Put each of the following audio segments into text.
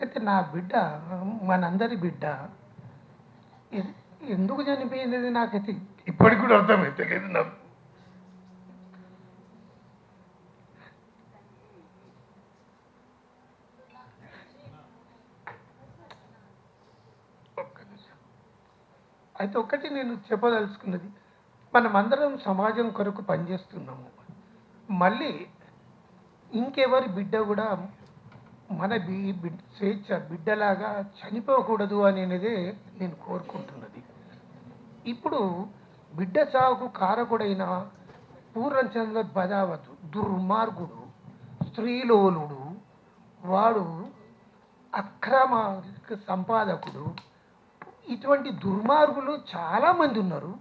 అయితే నా బిడ్డ, మనందరి బిడ్డ ఎందుకు చనిపోయింది నాకైతే ఇప్పటికి కూడా అర్థమైతే లేదు నాకు. అయితే ఒకటి నేను చెప్పదలుచుకున్నది, మనమందరం సమాజం కొరకు పనిచేస్తున్నాము. మళ్ళీ ఇంకెవరి బిడ్డ కూడా మన స్వేచ్ఛ బిడ్డలాగా చనిపోకూడదు అనేదే నేను కోరుకుంటున్నది. ఇప్పుడు బిడ్డ చావుకు కారకుడైన పూర్ణచంద్ర బదావతు దుర్మార్గుడు, స్త్రీలోలుడు, వాడు అక్రమ సంపాదకుడు, ఇటువంటి దుర్మార్గులు చాలామంది ఉన్నారు.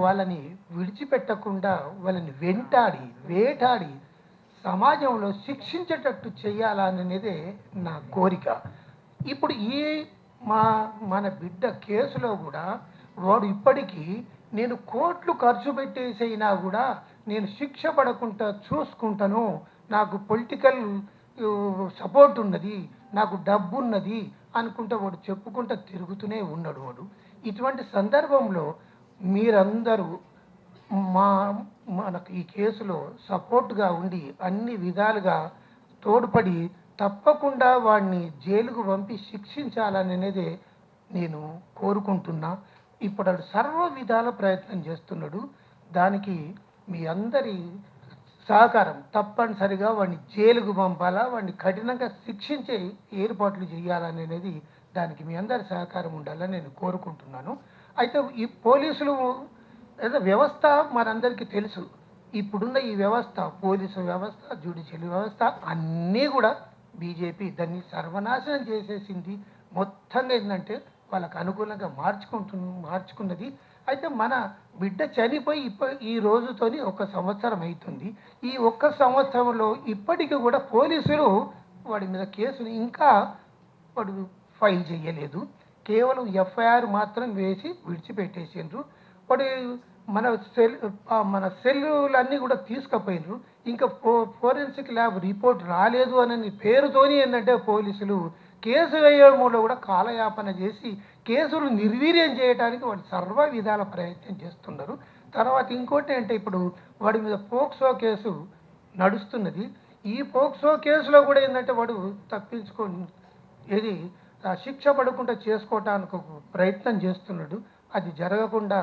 వాళ్ళని విడిచిపెట్టకుండా వాళ్ళని వెంటాడి వేటాడి సమాజంలో శిక్షించేటట్టు చేయాలనేదే నా కోరిక. ఇప్పుడు మన బిడ్డ కేసులో కూడా వాడు ఇప్పటికీ నేను కోట్లు ఖర్చు పెట్టేసైనా కూడా నేను శిక్ష పడకుండా చూసుకుంటాను, నాకు పొలిటికల్ సపోర్ట్ ఉన్నది, నాకు డబ్బు ఉన్నది అనుకుంటా వాడు చెప్పుకుంటా తిరుగుతూనే ఉన్నాడు వాడు. ఇటువంటి సందర్భంలో మీరందరూ మనకు ఈ కేసులో సపోర్ట్గా ఉండి అన్ని విధాలుగా తోడ్పడి తప్పకుండా వాడిని జైలుకు పంపి శిక్షించాలనేదే నేను కోరుకుంటున్నా. ఇప్పుడు సర్వ విధాల ప్రయత్నం చేస్తున్నాడు. దానికి మీ అందరి సహకారం తప్పనిసరిగా వాడిని జైలుకు పంపాలా, వాడిని కఠినంగా శిక్షించే ఏర్పాట్లు చేయాలనేది దానికి మీ అందరి సహకారం ఉండాలని నేను కోరుకుంటున్నాను. అయితే ఈ పోలీసులు వ్యవస్థ మనందరికీ తెలుసు. ఇప్పుడున్న ఈ వ్యవస్థ, పోలీసు వ్యవస్థ, జ్యుడిషియల్ వ్యవస్థ అన్నీ కూడా బీజేపీ దాన్ని సర్వనాశనం చేసేసింది. మొత్తంగా ఏంటంటే వాళ్ళకు అనుకూలంగా మార్చుకున్నది. అయితే మన బిడ్డ చనిపోయి ఈ రోజుతోని 1 సంవత్సరం అవుతుంది. ఈ 1 సంవత్సరంలో ఇప్పటికీ కూడా పోలీసులు వాడి మీద కేసులు ఇంకా వాడు ఫైల్ చేయలేదు. కేవలం ఎఫ్ఐఆర్ మాత్రం వేసి విడిచిపెట్టేసిండ్రు. వాడు మన సెల్లులన్నీ కూడా తీసుకుపోయినరు. ఇంకా ఫోరెన్సిక్ ల్యాబ్ రిపోర్ట్ రాలేదు అని పేరుతోని ఏంటంటే పోలీసులు కేసు వేయడంలో కూడా కాలయాపన చేసి కేసులు నిర్వీర్యం చేయడానికి వాడు సర్వ విధాల ప్రయత్నం చేస్తున్నారు. తర్వాత ఇంకోటి అంటే ఇప్పుడు వాడి మీద పోక్సో కేసు నడుస్తున్నది. ఈ పోక్సో కేసులో కూడా ఏంటంటే వాడు తప్పించుకొని శిక్ష పడకుండా చేసుకోవటానికి ప్రయత్నం చేస్తున్నాడు. అది జరగకుండా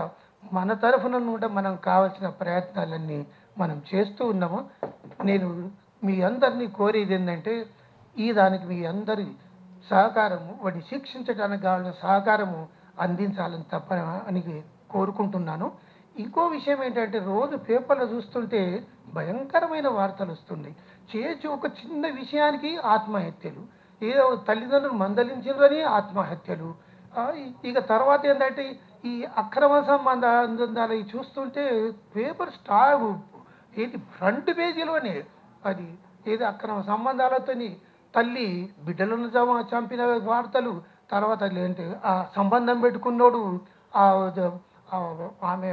మన తరఫున కూడా మనం కావాల్సిన ప్రయత్నాలన్నీ మనం చేస్తూ ఉన్నాము. నేను మీ అందరినీ కోరేది ఏంటంటే దానికి మీ అందరి సహకారము, వాడిని శిక్షించడానికి కావాల్సిన సహకారము అందించాలని అని కోరుకుంటున్నాను. ఇంకో విషయం ఏంటంటే రోజు పేపర్లో చూస్తుంటే భయంకరమైన వార్తలు వస్తున్నాయి. ఒక చిన్న విషయానికి ఆత్మహత్యలు, ఏదో తల్లిదండ్రులు మందలించారని ఆత్మహత్యలు. ఇక తర్వాత ఏంటంటే ఈ అక్రమ సంబంధాలు చూస్తుంటే పేపర్ ఫ్రంట్ పేజీలోనే అది ఏదో అక్రమ సంబంధాలతోని తల్లి బిడ్డలను చంపిన వార్తలు, తర్వాత ఏంటి ఆ సంబంధం పెట్టుకున్నోడు ఆమె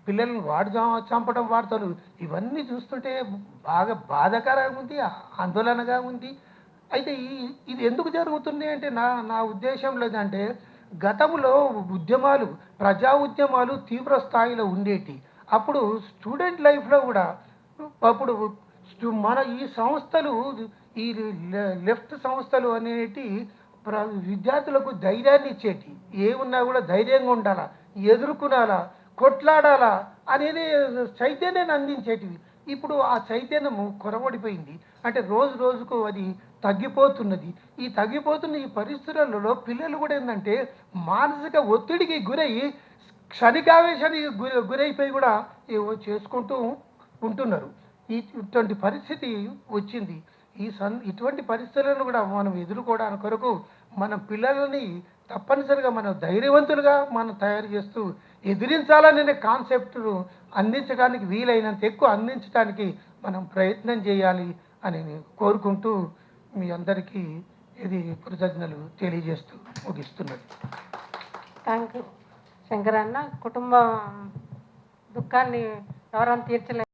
పిల్లలను వాడు చంపడం వార్తలు, ఇవన్నీ చూస్తుంటే బాగా బాధాకరంగా ఉంది, ఆందోళనగా ఉంది. అయితే ఇది ఎందుకు జరుగుతుంది అంటే నా ఉద్దేశం లేదంటే గతంలో ప్రజా ఉద్యమాలు తీవ్ర స్థాయిలో ఉండేటి. అప్పుడు స్టూడెంట్ లైఫ్లో కూడా అప్పుడు మన ఈ సంస్థలు, ఈ లెఫ్ట్ సంస్థలు అనేటి విద్యార్థులకు ధైర్యాన్ని ఇచ్చేటి. ఏమున్నా కూడా ధైర్యంగా ఉండాలా, ఎదుర్కొనాలా, కొట్లాడాలా అనేది చైతన్యాన్ని అందించేటివి. ఇప్పుడు ఆ చైతన్యము కొరవడిపోయింది. అంటే రోజు రోజుకు అది తగ్గిపోతున్నది. తగ్గిపోతున్న ఈ పరిస్థితులలో పిల్లలు కూడా ఏంటంటే మానసిక ఒత్తిడికి గురయ్యి క్షణికావేశానికి గురైపోయి కూడా చేసుకుంటూ ఉంటున్నారు. ఇటువంటి పరిస్థితి వచ్చింది. ఇటువంటి పరిస్థితులను కూడా మనం ఎదుర్కోవడానికి కొరకు మన పిల్లలని తప్పనిసరిగా మనం ధైర్యవంతులుగా మనం తయారు చేస్తూ ఎదిరించాలనే కాన్సెప్ట్ను అందించడానికి వీలైనంత ఎక్కువ అందించడానికి మనం ప్రయత్నం చేయాలి అని కోరుకుంటూ మీ అందరికీ కృతజ్ఞతలు తెలియజేస్తూ ముగిస్తున్నది. థ్యాంక్ యూ శంకరన్న. కుటుంబ దుఃఖాన్ని ఎవరైనా తీర్చలేదు.